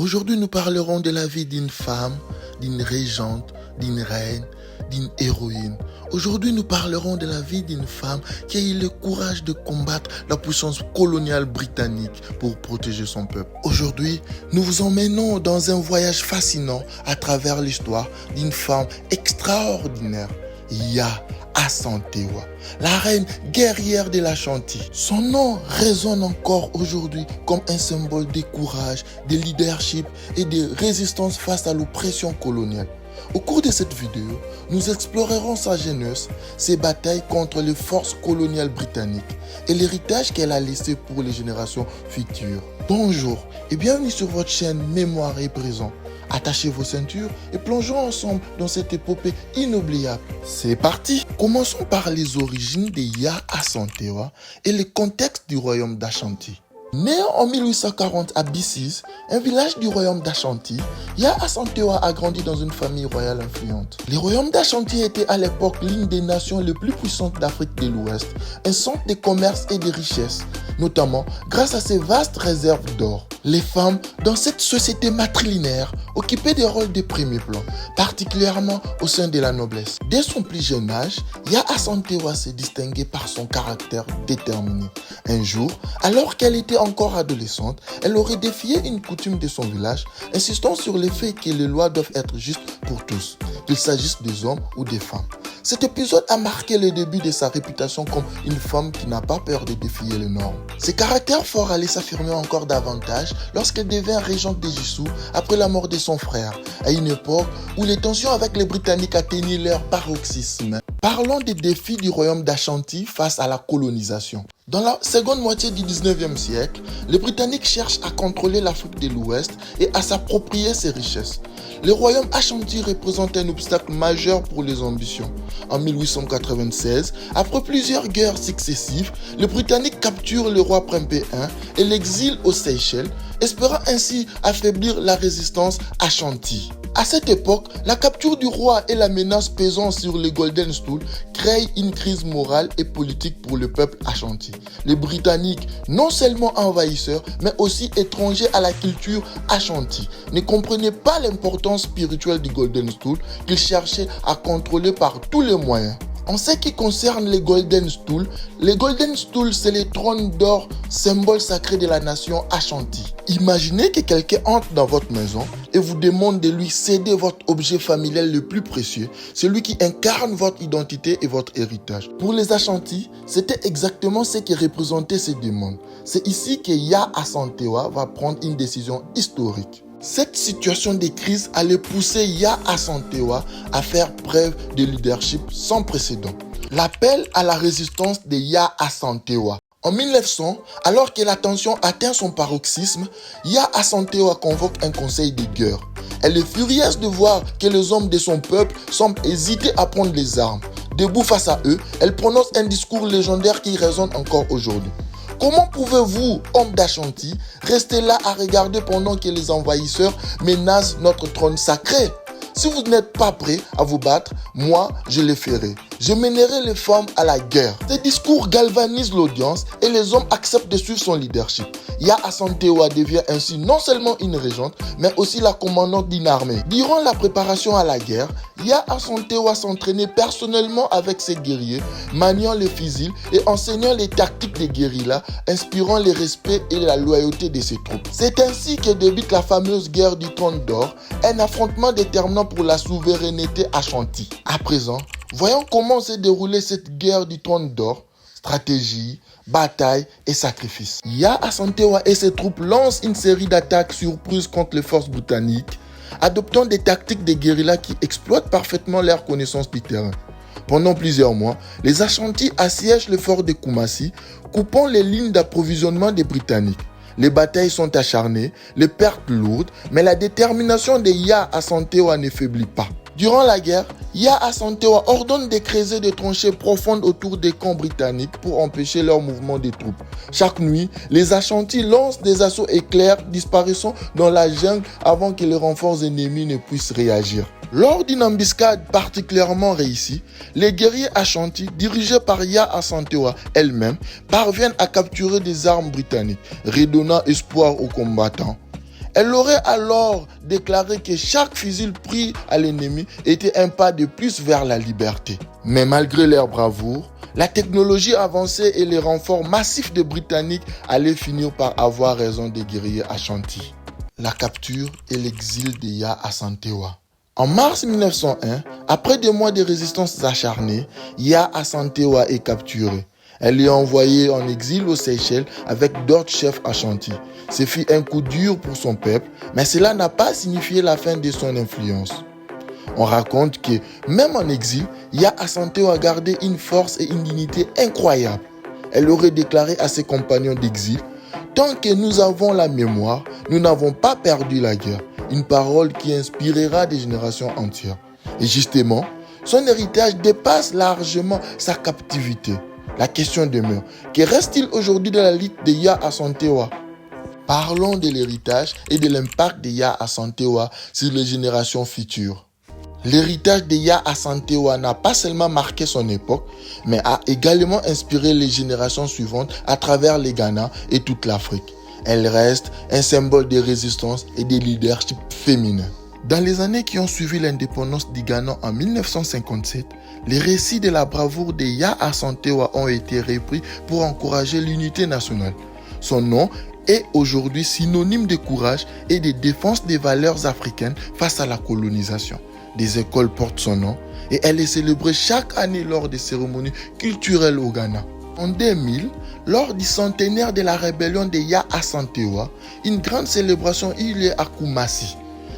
Aujourd'hui, nous parlerons de la vie d'une femme, d'une régente, d'une reine, d'une héroïne. Aujourd'hui, nous parlerons de la vie d'une femme qui a eu le courage de combattre la puissance coloniale britannique pour protéger son peuple. Aujourd'hui, nous vous emmenons dans un voyage fascinant à travers l'histoire d'une femme extraordinaire, Yaa Asantewaa, la reine guerrière de l'Ashanti. Son nom résonne encore aujourd'hui comme un symbole de courage, de leadership et de résistance face à l'oppression coloniale. Au cours de cette vidéo, nous explorerons sa jeunesse, ses batailles contre les forces coloniales britanniques et l'héritage qu'elle a laissé pour les générations futures. Bonjour et bienvenue sur votre chaîne Mémoire et Présent. Attachez vos ceintures et plongeons ensemble dans cette épopée inoubliable. C'est parti! Commençons par les origines de Yaa Asantewaa et le contexte du royaume d'Ashanti. Né en 1840 à Bissis, un village du royaume d'Ashanti, Yaa Asantewaa a grandi dans une famille royale influente. Le royaume d'Ashanti était à l'époque l'une des nations les plus puissantes d'Afrique de l'Ouest, un centre de commerce et de richesse, notamment grâce à ses vastes réserves d'or. Les femmes dans cette société matrilinéaire occupaient des rôles de premier plan, particulièrement au sein de la noblesse. Dès son plus jeune âge, Yaa Asantewaa s'est distinguée par son caractère déterminé. Un jour, alors qu'elle était encore adolescente, elle aurait défié une coutume de son village, insistant sur le fait que les lois doivent être justes pour tous, qu'il s'agisse des hommes ou des femmes. Cet épisode a marqué le début de sa réputation comme une femme qui n'a pas peur de défier les normes. Ses caractères forts allaient s'affirmer encore davantage lorsqu'elle devint régente d'Éjissou après la mort de son frère, à une époque où les tensions avec les Britanniques atteignaient leur paroxysme. Parlons des défis du royaume d'Ashanti face à la colonisation. Dans la seconde moitié du 19e siècle, les Britanniques cherchent à contrôler l'Afrique de l'Ouest et à s'approprier ses richesses. Le royaume Ashanti représente un obstacle majeur pour les ambitions. En 1896, après plusieurs guerres successives, les Britanniques capturent le roi Prempeh I et l'exilent aux Seychelles, espérant ainsi affaiblir la résistance Ashanti. À cette époque, la capture du roi et la menace pesant sur les Golden Stool créent une crise morale et politique pour le peuple Ashanti. Les Britanniques, non seulement envahisseurs, mais aussi étrangers à la culture Ashanti, ne comprenaient pas l'importance spirituelle du Golden Stool qu'ils cherchaient à contrôler par tous les moyens. En ce qui concerne les Golden Stool c'est les trônes d'or, symbole sacré de la nation Ashanti. Imaginez que quelqu'un entre dans votre maison et vous demande de lui céder votre objet familial le plus précieux, celui qui incarne votre identité et votre héritage. Pour les Ashanti, c'était exactement ce qui représentait ces demandes. C'est ici que Yaa Asantewaa va prendre une décision historique. Cette situation de crise allait pousser Yaa Asantewaa à faire preuve de leadership sans précédent. L'appel à la résistance de Yaa Asantewaa. En 1900, alors que la tension atteint son paroxysme, Yaa Asantewaa convoque un conseil de guerre. Elle est furieuse de voir que les hommes de son peuple semblent hésiter à prendre les armes. Debout face à eux, elle prononce un discours légendaire qui résonne encore aujourd'hui. Comment pouvez-vous, hommes d'Ashanti, rester là à regarder pendant que les envahisseurs menacent notre trône sacré? Si vous n'êtes pas prêts à vous battre, moi, je le ferai. Je mènerai les femmes à la guerre. Ces discours galvanisent l'audience et les hommes acceptent de suivre son leadership. Yaa Asantewaa devient ainsi non seulement une régente, mais aussi la commandante d'une armée. Durant la préparation à la guerre, Yaa Asantewaa s'entraînait personnellement avec ses guerriers, maniant les fusils et enseignant les tactiques des guérillas, inspirant le respect et la loyauté de ses troupes. C'est ainsi que débute la fameuse guerre du trône d'or, un affrontement déterminant pour la souveraineté Ashanti. À présent, voyons comment s'est déroulée cette guerre du trône d'or. Stratégie, bataille et sacrifice. Yaa Asantewaa et ses troupes lancent une série d'attaques surprises contre les forces britanniques, adoptant des tactiques de guérilla qui exploitent parfaitement leur connaissance du terrain. Pendant plusieurs mois, les Ashanti assiègent le fort de Kumasi, coupant les lignes d'approvisionnement des Britanniques. Les batailles sont acharnées, les pertes lourdes, mais la détermination de Yaa Asantewaa ne faiblit pas. Durant la guerre, Yaa Asantewaa ordonne de creuser des tranchées profondes autour des camps britanniques pour empêcher leur mouvement de troupes. Chaque nuit, les Ashanti lancent des assauts éclairs, disparaissant dans la jungle avant que les renforts ennemis ne puissent réagir. Lors d'une embuscade particulièrement réussie, les guerriers Ashanti, dirigés par Yaa Asantewaa elle-même, parviennent à capturer des armes britanniques, redonnant espoir aux combattants. Elle aurait alors déclaré que chaque fusil pris à l'ennemi était un pas de plus vers la liberté. Mais malgré leur bravoure, la technologie avancée et les renforts massifs des Britanniques allaient finir par avoir raison des guerriers Ashanti. La capture et l'exil de Yaa Asantewaa. En mars 1901, après des mois de résistance acharnée, Yaa Asantewaa est capturée. Elle est envoyée en exil aux Seychelles avec d'autres chefs Ashanti. Ce fut un coup dur pour son peuple, mais cela n'a pas signifié la fin de son influence. On raconte que, même en exil, Yaa Asantewaa a gardé une force et une dignité incroyables. Elle aurait déclaré à ses compagnons d'exil: « Tant que nous avons la mémoire, nous n'avons pas perdu la guerre. » Une parole qui inspirera des générations entières. Et justement, son héritage dépasse largement sa captivité. La question demeure: que reste-t-il aujourd'hui de la lutte de Yaa Asantewaa? Parlons de l'héritage et de l'impact de Yaa Asantewaa sur les générations futures. L'héritage de Yaa Asantewaa n'a pas seulement marqué son époque, mais a également inspiré les générations suivantes à travers le Ghana et toute l'Afrique. Elle reste un symbole de résistance et de leadership féminin. Dans les années qui ont suivi l'indépendance du Ghana en 1957, les récits de la bravoure de Yaa Asantewaa ont été repris pour encourager l'unité nationale. Son nom est aujourd'hui synonyme de courage et de défense des valeurs africaines face à la colonisation. Des écoles portent son nom et elle est célébrée chaque année lors des cérémonies culturelles au Ghana. En 2000, lors du centenaire de la rébellion de Yaa Asantewaa, une grande célébration eut lieu à Kumasi.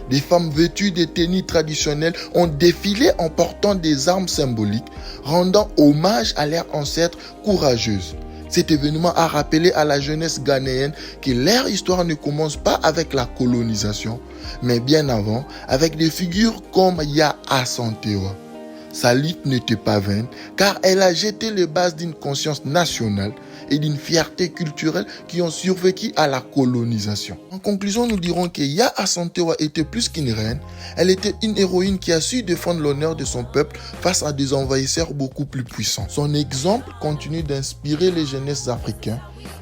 Des femmes vêtues de tenues traditionnelles ont défilé en portant des armes symboliques, rendant hommage à leurs ancêtres courageuses. Cet événement a rappelé à la jeunesse ghanéenne que leur histoire ne commence pas avec la colonisation, mais bien avant, avec des figures comme Yaa Asantewaa. Sa lutte n'était pas vaine, car elle a jeté les bases d'une conscience nationale et d'une fierté culturelle qui ont survécu à la colonisation. En conclusion, nous dirons que Yaa Asantewaa était plus qu'une reine, elle était une héroïne qui a su défendre l'honneur de son peuple face à des envahisseurs beaucoup plus puissants. Son exemple continue d'inspirer les jeunesses africains,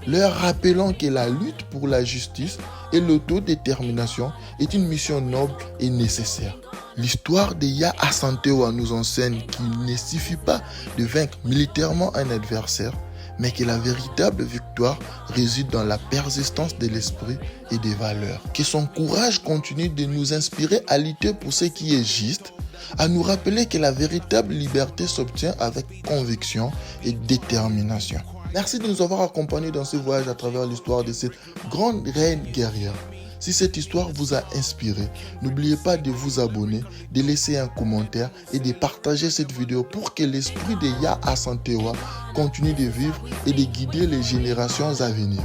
leur rappelant que la lutte pour la justice et l'autodétermination est une mission noble et nécessaire. L'histoire de Yaa Asantewaa nous enseigne qu'il ne suffit pas de vaincre militairement un adversaire, mais que la véritable victoire réside dans la persistance de l'esprit et des valeurs. Que son courage continue de nous inspirer à lutter pour ce qui est juste, à nous rappeler que la véritable liberté s'obtient avec conviction et détermination. Merci de nous avoir accompagnés dans ce voyage à travers l'histoire de cette grande reine guerrière. Si cette histoire vous a inspiré, n'oubliez pas de vous abonner, de laisser un commentaire et de partager cette vidéo pour que l'esprit de Yaa Asantewaa continue de vivre et de guider les générations à venir.